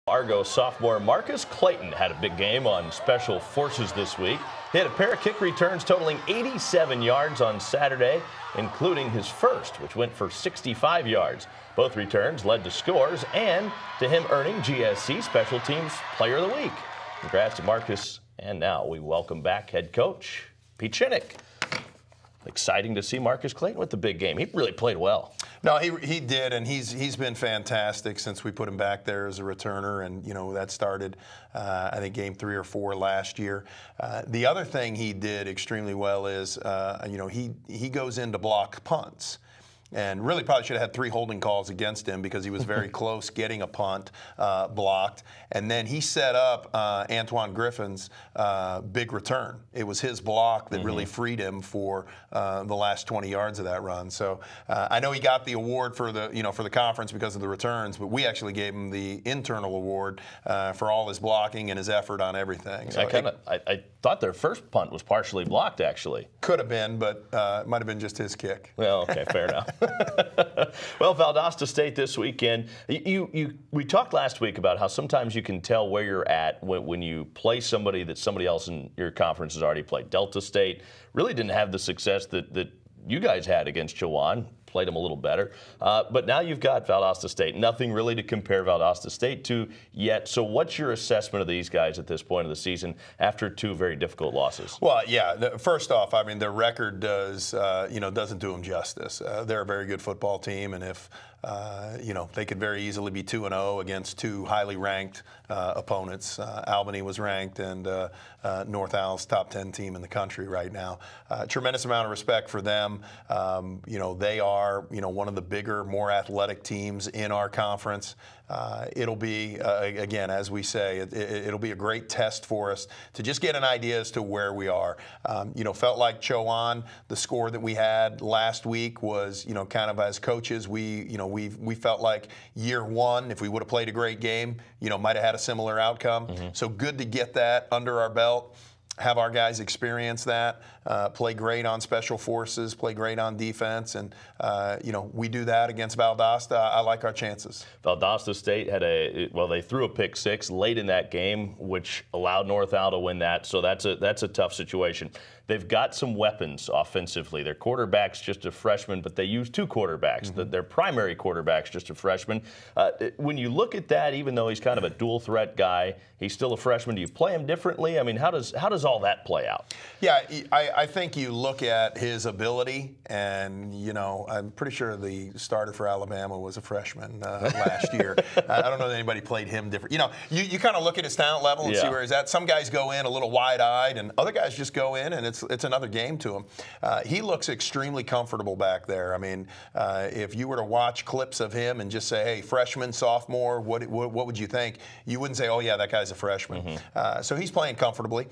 Argos sophomore Marcus Clayton had a big game on Special Forces this week. He had a pair of kick returns totaling 87 yards on Saturday, including his first, which went for 65 yards. Both returns led to scores and to him earning GSC Special Teams Player of the Week. Congrats to Marcus, and now we welcome back head coach Pete Shinnick. Exciting to see Marcus Clayton with the big game. He really played well. No, he did, and he's been fantastic since we put him back there as a returner, and that started I think game 3 or 4 last year. The other thing he did extremely well is he goes in to block punts. And really probably should have had 3 holding calls against him because he was very close getting a punt blocked. And then he set up Antoine Griffin's big return. It was his block that really freed him for the last 20 yards of that run. So I know he got the award for the conference because of the returns, but we actually gave him the internal award for all his blocking and his effort on everything. So I thought their first punt was partially blocked, actually. Could have been, but it might have been just his kick. Well, okay, fair enough. Well, Valdosta State this weekend. We talked last week about how sometimes you can tell where you're at when you play somebody that somebody else in your conference has already played. Delta State really didn't have the success that you guys had against Chowan. Played them a little better. But now you've got Valdosta State. Nothing really to compare Valdosta State to yet. So what's your assessment of these guys at this point of the season after 2 very difficult losses? Well, yeah. First off, I mean, their record doesn't do them justice. They're a very good football team, and if they could very easily be 2-0 against 2 highly ranked opponents. Albany was ranked, and North Al's top 10 team in the country right now. Tremendous amount of respect for them. They are one of the bigger, more athletic teams in our conference. It'll be, again, as we say, it'll be a great test for us to just get an idea as to where we are. Felt like Chowan, the score that we had last week was, kind of as coaches, we felt like year 1, if we would have played a great game, might have had a similar outcome. So good to get that under our belt. Have our guys experience that, play great on special forces, play great on defense, and we do that against Valdosta. I like our chances. Valdosta State had they threw a pick 6 late in that game, which allowed North Al to win that. So that's a tough situation. They've got some weapons offensively. Their quarterback's just a freshman, but they use 2 quarterbacks. Their primary quarterback's just a freshman. When you look at that, even though he's kind of a dual threat guy, he's still a freshman. Do you play him differently? I mean, how does all that play out? Yeah, I think you look at his ability, and I'm pretty sure the starter for Alabama was a freshman last year. I don't know that anybody played him different. You kind of look at his talent level and see where he's at. Some guys go in a little wide-eyed, and other guys just go in, and it's another game to him. He looks extremely comfortable back there. I mean, if you were to watch clips of him and just say, hey, freshman, sophomore, what would you think? You wouldn't say, oh, yeah, that guy's a freshman. So he's playing comfortably.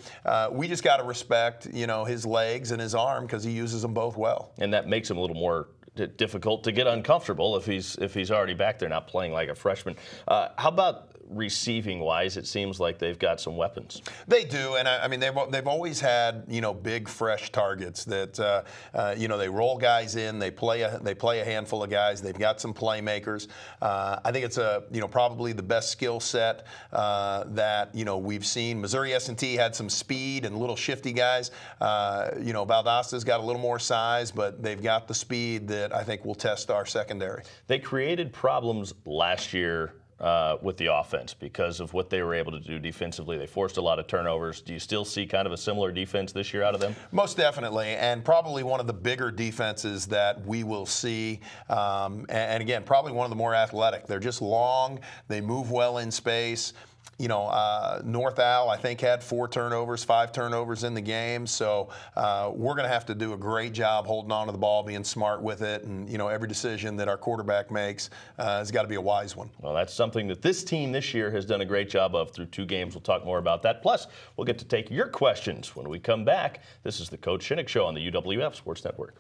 We just got to respect, his legs and his arm because he uses them both well. And that makes him a little more difficult to get uncomfortable if he's already back there not playing like a freshman. How about receiving wise? It seems like they've got some weapons. They do, and I mean they've always had big fresh targets that they roll guys in, they play a handful of guys. They've got some playmakers. I think it's probably the best skill set that we've seen. Missouri S&T had some speed and little shifty guys. Valdosta's got a little more size, but they've got the speed that I think will test our secondary. They created problems last year with the offense because of what they were able to do defensively. They forced a lot of turnovers. Do you still see kind of a similar defense this year out of them? Most definitely, and probably one of the bigger defenses that we will see. And again, probably one of the more athletic. They're just long. They move well in space. North Al, I think, had 4 turnovers, 5 turnovers in the game. So we're going to have to do a great job holding on to the ball, being smart with it. And, every decision that our quarterback makes has got to be a wise one. Well, that's something that this team this year has done a great job of through 2 games. We'll talk more about that. Plus, we'll get to take your questions when we come back. This is the Coach Shinnick Show on the UWF Sports Network.